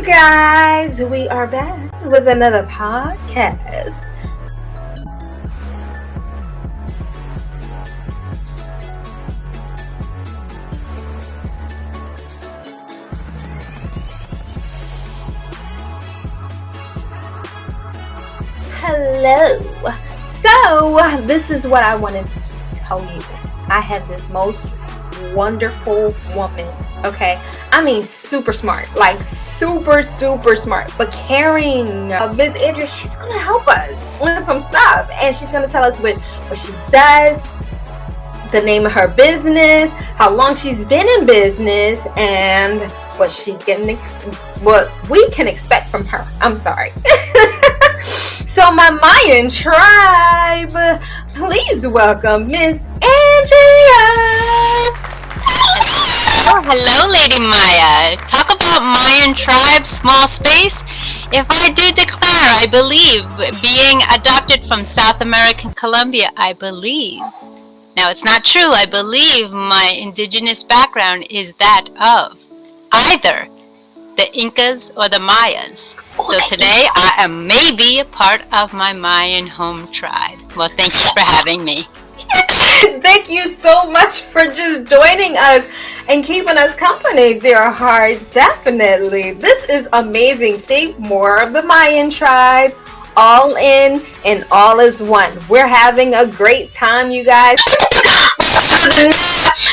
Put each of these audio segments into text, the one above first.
guys, we are back with another podcast. Hello. So, this is what I wanted to tell you. I have this most wonderful woman, okay? I mean, super smart, like super duper smart, but caring. Miss Andrea, she's gonna help us with some stuff, and she's gonna tell us what she does, the name of her business, how long she's been in business, and what we can expect from her. I'm sorry. So my Mayan tribe, please welcome Miss Andrea. Hello, LadyMyya. Talk about Mayan tribe, small space. If I do declare, I believe, being adopted from South American Colombia, I believe. Now, it's not true. I believe my indigenous background is that of either the Incas or the Mayas. So today, I am maybe a part of my Mayan home tribe. Well, thank you for having me. Thank you so much for just joining us and keeping us company, dear heart. Definitely. This is amazing. See, more of the Mayan tribe, all in and all is one. We're having a great time, you guys.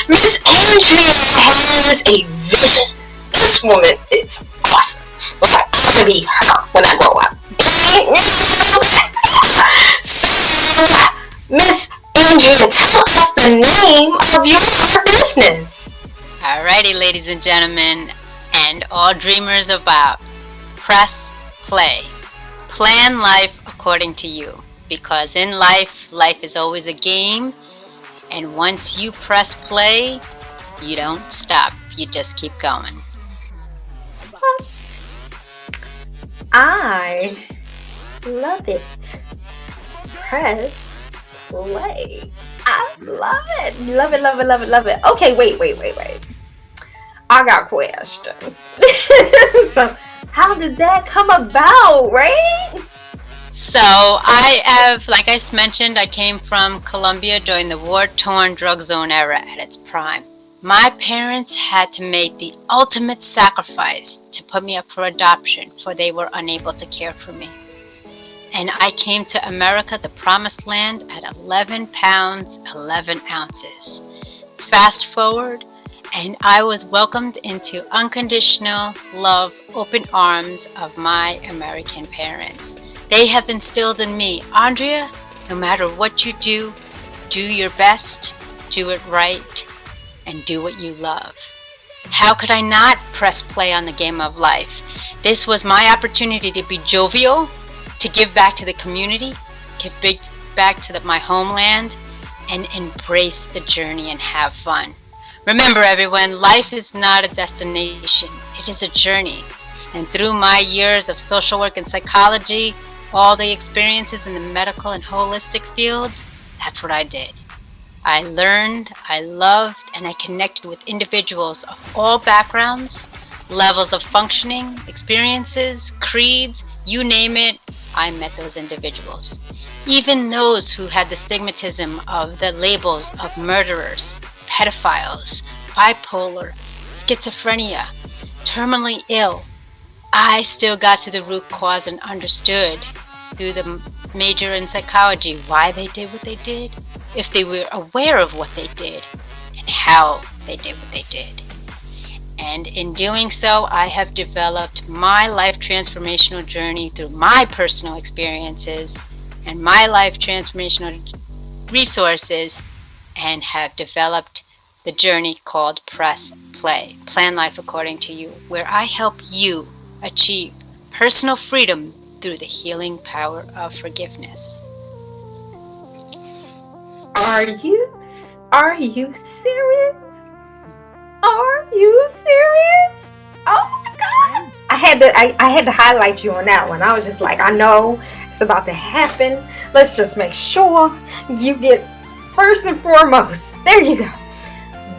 Miss Andrea has a vision. This woman is awesome. Like, I want to be her when I grow up. So, Miss Andrea, tell us the name of your business. Alrighty, ladies and gentlemen, and all dreamers about press play. Plan life according to you, because in life is always a game, and once you press play, you don't stop, you just keep going. I love it. Press play. I love it. Love it, love it, love it, love it. Okay, wait. I got questions. So, how did that come about, right? So I have, like I mentioned, I came from Colombia during the war-torn drug zone era at its prime. My parents had to make the ultimate sacrifice to put me up for adoption, for they were unable to care for me. And I came to America, the promised land, at 11 pounds, 11 ounces. Fast forward, and I was welcomed into unconditional love, open arms of my American parents. They have instilled in me, Andrea, no matter what you do your best, do it right, and do what you love. How could I not press play on the game of life? This was my opportunity to be jovial, to give back to the community, give back to my homeland, and embrace the journey and have fun. Remember, everyone, life is not a destination, it is a journey. And through my years of social work and psychology, all the experiences in the medical and holistic fields, that's what I did. I learned, I loved, and I connected with individuals of all backgrounds, levels of functioning, experiences, creeds, you name it, I met those individuals. Even those who had the stigmatism of the labels of murderers, pedophiles, bipolar, schizophrenia, terminally ill, I still got to the root cause and understood through the major in psychology why they did what they did, if they were aware of what they did, and how they did what they did. And in doing so, I have developed my life transformational journey through my personal experiences and my life transformational resources, and have developed the journey called Press Play, Plan Life According to You, where I help you achieve personal freedom through the healing power of forgiveness. Are you serious? Are you serious? Oh my God! I had to highlight you on that one. I was just like, I know it's about to happen. Let's just make sure you get first and foremost. There you go.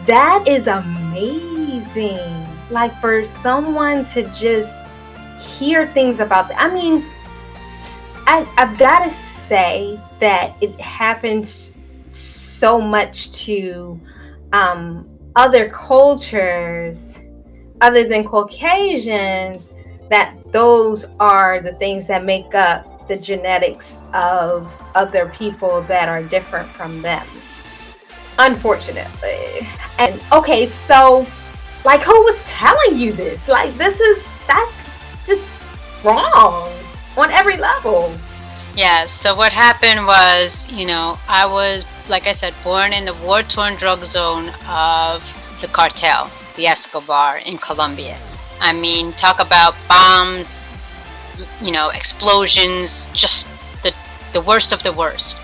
That is amazing. Like, for someone to just hear things about that. I mean, I've got to say that it happens so much to other cultures other than Caucasians, that those are the things that make up the genetics of other people that are different from them, unfortunately. And okay, so like, who was telling you this? Like, that's just wrong on every level. Yeah, so what happened was, I was, like I said, born in the war-torn drug zone of the cartel, the Escobar in Colombia. I mean, talk about bombs, explosions, just the worst of the worst.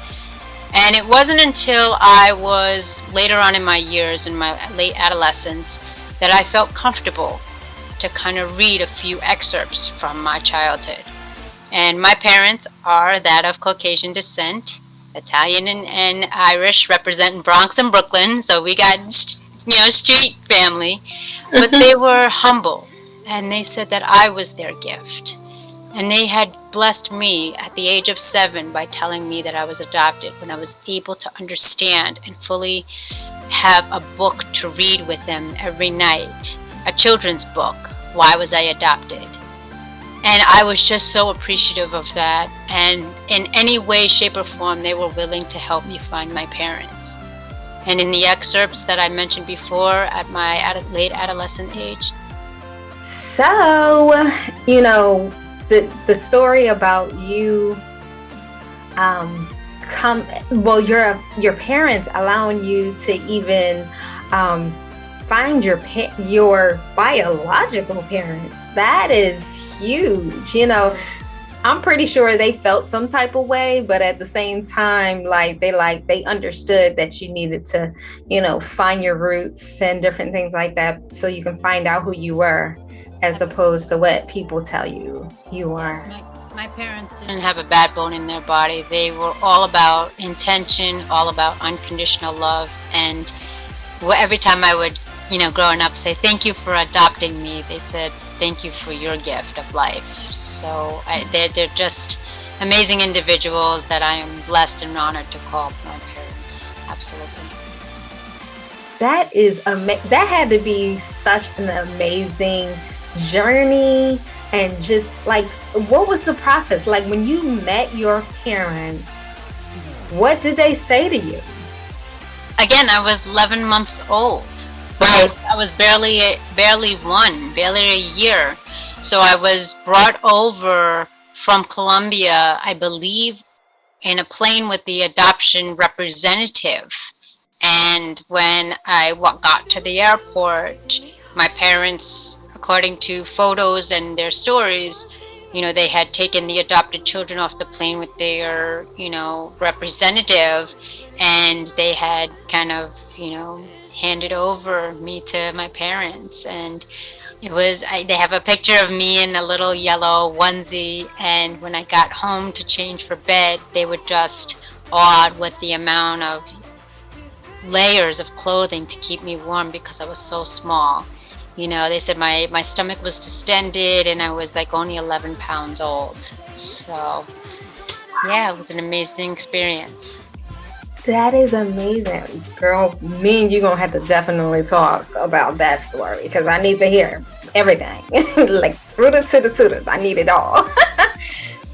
And it wasn't until I was later on in my years, in my late adolescence, that I felt comfortable to kind of read a few excerpts from my childhood. And my parents are that of Caucasian descent, Italian and Irish, representing Bronx and Brooklyn. So we got, street family. But they were humble, and they said that I was their gift. And they had blessed me at the age of 7 by telling me that I was adopted when I was able to understand and fully have a book to read with them every night, a children's book, Why Was I Adopted? And I was just so appreciative of that. And in any way, shape, or form, they were willing to help me find my parents. And in the excerpts that I mentioned before at my late adolescent age. So, the story about you your parents allowing you to even find your biological parents, that is huge. I'm pretty sure they felt some type of way, but at the same time, they understood that you needed to, find your roots and different things like that, so you can find out who you were, as opposed to what people tell you are. Yes, my parents didn't have a bad bone in their body. They were all about intention, all about unconditional love. And every time I would, growing up, say, thank you for adopting me, they said, thank you for your gift of life. So they're just amazing individuals that I am blessed and honored to call my parents. Absolutely. That had to be such an amazing journey. And just what was the process? Like, when you met your parents, what did they say to you? Again, I was 11 months old. Right. I was barely a year. So I was brought over from Colombia, I believe, in a plane with the adoption representative. And when I got to the airport, my parents, according to photos and their stories, they had taken the adopted children off the plane with their, representative, and they had kind of, handed over me to my parents. And it was, they have a picture of me in a little yellow onesie, and when I got home to change for bed, they were just awed with the amount of layers of clothing to keep me warm because I was so small. They said my stomach was distended and I was only 11 pounds old. So, yeah, it was an amazing experience. That is amazing. Girl, me and you gonna have to definitely talk about that story, because I need to hear everything. Rooted to the tutors. I need it all.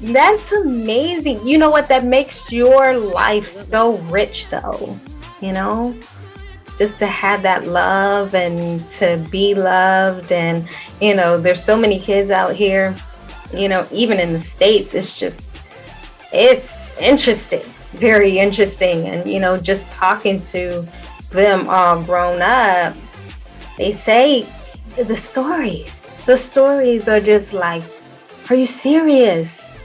That's amazing. You know what? That makes your life so rich, though. Just to have that love and to be loved. And, there's so many kids out here, even in the States, it's interesting, very interesting. And, just talking to them all grown up, they say the stories are just are you serious?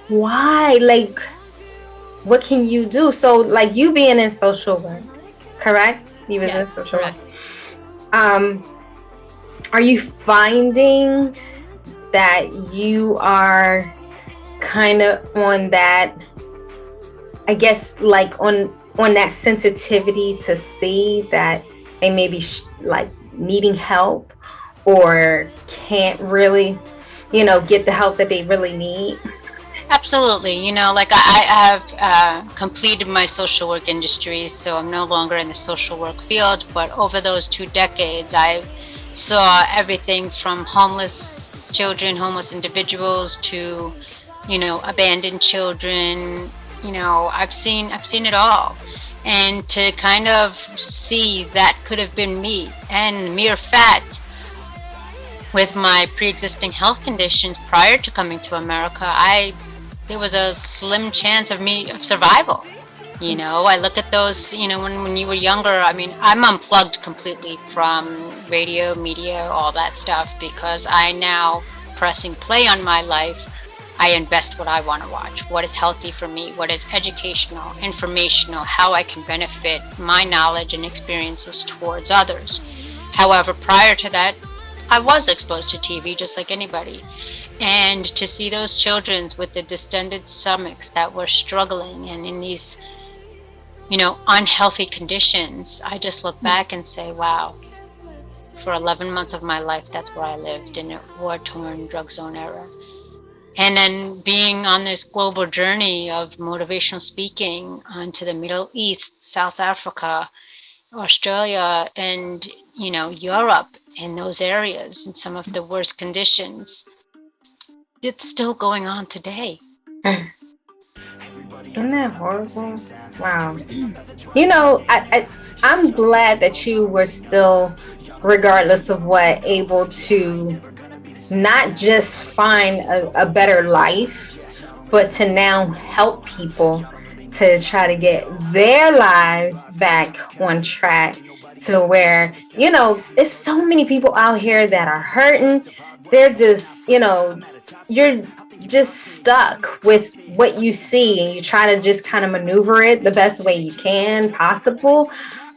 Why? What can you do? So, you being in social work, correct? You was in social work. Are you finding that you are kind of on that, I guess, on that sensitivity to see that they may be needing help, or can't really get the help that they really need? Absolutely. Like I have completed my social work industry, so I'm no longer in the social work field. But over those 2 decades, I saw everything from homeless children, homeless individuals to, abandoned children. I've seen it all. And to kind of see that could have been me, and mere fact, with my pre-existing health conditions prior to coming to America, I there was a slim chance of survival. I look at those, when you were younger, I mean, I'm unplugged completely from radio, media, all that stuff, because I now, pressing play on my life, I invest what I want to watch, what is healthy for me, what is educational, informational, how I can benefit my knowledge and experiences towards others. However, prior to that, I was exposed to TV just like anybody. And to see those children with the distended stomachs that were struggling and in these, unhealthy conditions, I just look back and say, wow, for 11 months of my life, that's where I lived, in a war-torn drug zone era. And then being on this global journey of motivational speaking onto the Middle East, South Africa, Australia, and, Europe, in those areas, in some of the worst conditions, it's still going on today. Isn't that horrible? Wow. I'm glad that you were still, regardless of what, able to not just find a better life, but to now help people to try to get their lives back on track, to where, there's so many people out here that are hurting. They're just, you're just stuck with what you see, and you try to just kind of maneuver it the best way you can possible,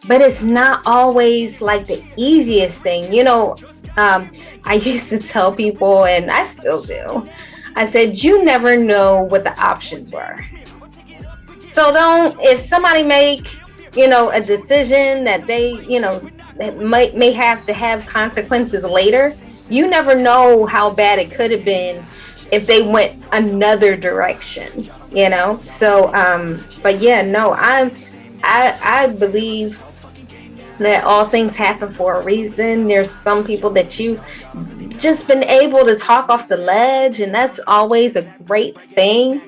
but it's not always like the easiest thing. I used to tell people, and I still do, I said, you never know what the options were. So if somebody make, a decision that they, that may have to have consequences later, you never know how bad it could have been if they went another direction, So, but yeah, no, I believe that all things happen for a reason. There's some people that you just been able to talk off the ledge, and that's always a great thing.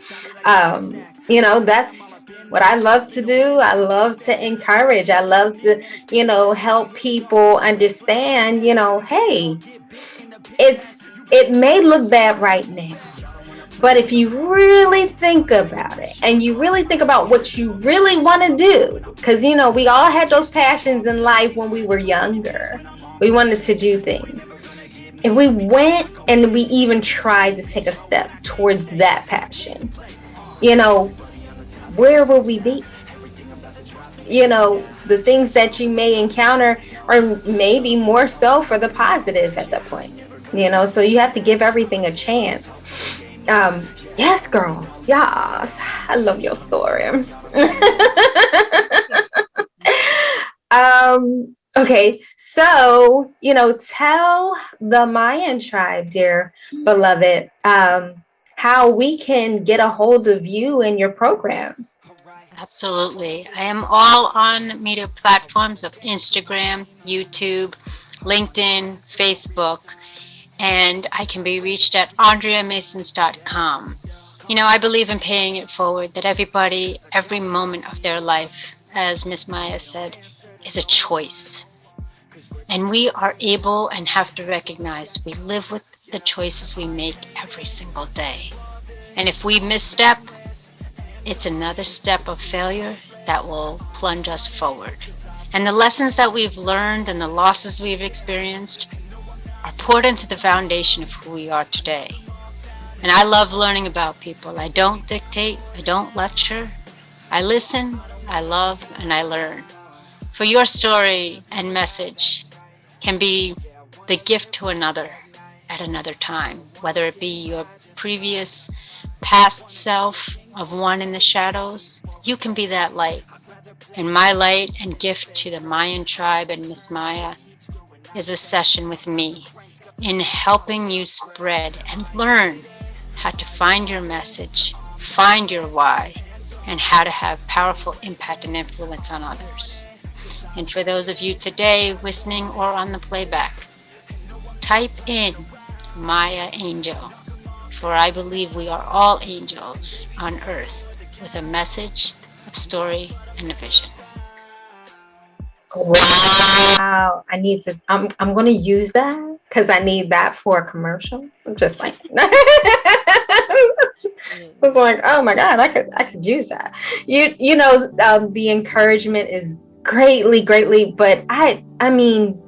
That's what I love to do. I love to encourage. I love to, help people understand, hey, it may look bad right now, but if you really think about it, and you really think about what you really want to do, because, we all had those passions in life when we were younger. We wanted to do things. If we went and we even tried to take a step towards that passion, where will we be? The things that you may encounter are maybe more so for the positive at that point. So you have to give everything a chance. Yes, girl. Yes. I love your story. Okay. So, tell the Mayan tribe, dear beloved, how we can get a hold of you and your program. Absolutely. I am all on media platforms of Instagram, YouTube, LinkedIn, Facebook, and I can be reached at andreamasons.com. I believe in paying it forward, that everybody, every moment of their life, as Miss Myya said, is a choice. And we are able and have to recognize we live with the choices we make every single day. And if we misstep, it's another step of failure that will plunge us forward. And the lessons that we've learned and the losses we've experienced are poured into the foundation of who we are today. And I love learning about people. I don't dictate, I don't lecture. I listen, I love, and I learn. For your story and message can be the gift to another at another time, whether it be your previous past self of one in the shadows. You can be that light. And my light and gift to the Mayan tribe and Miss Myya is a session with me in helping you spread and learn how to find your message, find your why, and how to have powerful impact and influence on others. And for those of you today listening or on the playback, type in Myya Angel, for I believe we are all angels on earth with a message, a story, and a vision. Wow, I need to. I'm gonna use that because I need that for a commercial. I'm just like, was like, oh my god, I could use that. The encouragement is greatly, but I mean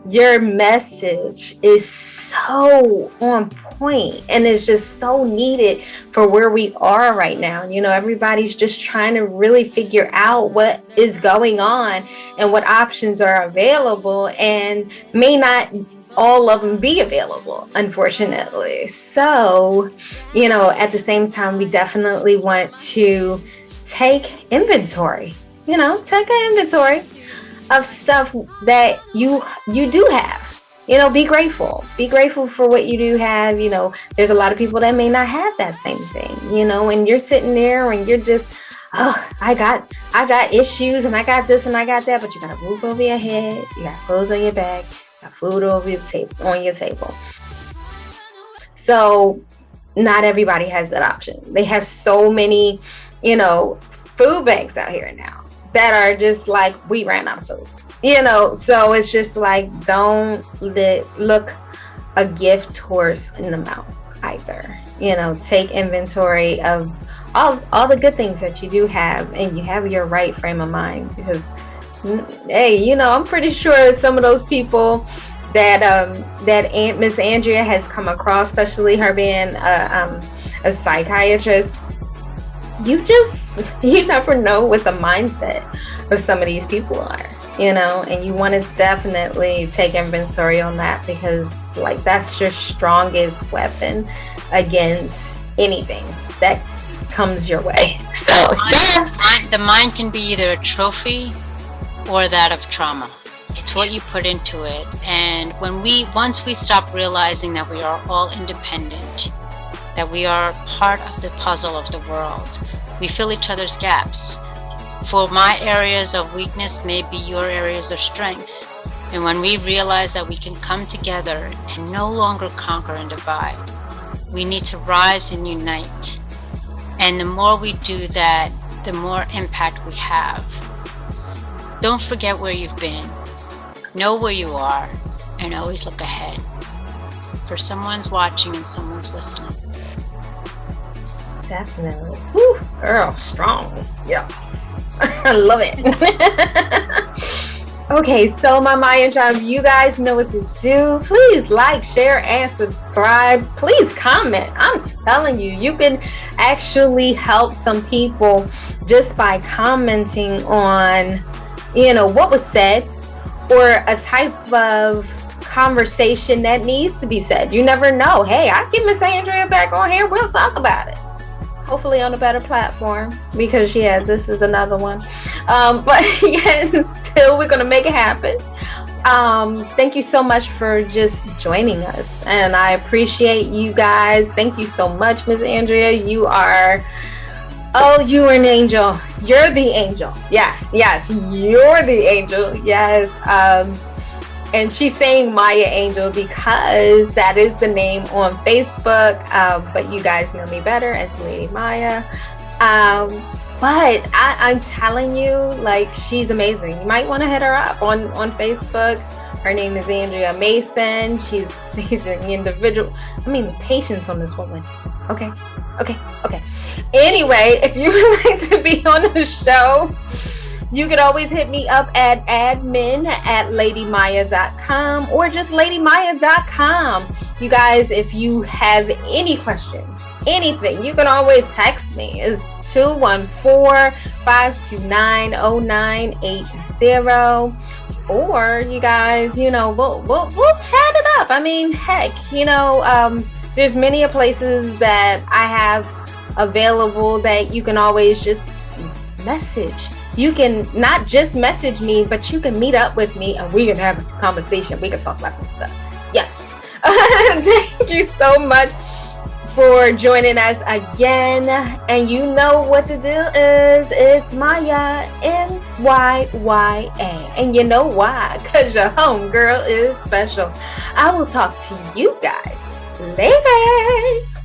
your message is so on point and it's just so needed for where we are right now. Everybody's just trying to really figure out what is going on and what options are available, and may not all of them be available, unfortunately. So, at the same time, we definitely want to take inventory. Take an inventory of stuff that you do have. Be grateful for what you do have. There's a lot of people that may not have that same thing, and you're sitting there and you're just, oh, I got issues and I got this and I got that, but you got a roof over your head, you got clothes on your back, you got food over your on your table. So not everybody has that option. They have so many, food banks out here now that are just like, we ran out of food, so it's just like, don't look a gift horse in the mouth either. Take inventory of all the good things that you do have, and you have your right frame of mind, because hey, I'm pretty sure some of those people that Miss Andrea has come across, especially her being a psychiatrist, you never know what the mindset of some of these people are, and you want to definitely take inventory on that, because like, that's your strongest weapon against anything that comes your way. So yes, the mind can be either a trophy or that of trauma. It's what you put into it. And once we stop realizing that we are all independent, that we are part of the puzzle of the world, we fill each other's gaps. For my areas of weakness may be your areas of strength. And when we realize that we can come together and no longer conquer and divide, we need to rise and unite. And the more we do that, the more impact we have. Don't forget where you've been. Know where you are, and always look ahead. For someone's watching and someone's listening. Definitely. Woo, girl, strong. Yes. I love it. Okay, so my Myya tribe, you guys know what to do. Please like, share, and subscribe. Please comment. I'm telling you, you can actually help some people just by commenting on, what was said, or a type of conversation that needs to be said. You never know. Hey, I'll get Miss Andrea back on here. We'll talk about it. Hopefully on a better platform, because this is another one. But still, we're gonna make it happen. Thank you so much for just joining us, and I appreciate you guys. Thank you so much, Miss Andrea. You are an angel. You're the angel. Yes, you're the angel. Yes. And she's saying Myya Angel because that is the name on Facebook. But you guys know me better as LadyMyya. But I'm telling you, like, she's amazing. You might want to hit her up on Facebook. Her name is Andrea Mason. She's an amazing individual. I mean, the patience on this woman. Okay. Anyway, if you would like to be on the show, you could always hit me up at admin@ladymyya.com or just ladymyya.com. You guys, if you have any questions, anything, you can always text me. It's 214-529-0980. Or you guys, we'll chat it up. I mean, heck, there's many places that I have available that you can always just message, You can not just message me, but you can meet up with me and we can have a conversation. We can talk about some stuff. Yes. Thank you so much for joining us again. And you know what the deal is. It's Myya, M-Y-Y-A. And you know why? Because your homegirl is special. I will talk to you guys later.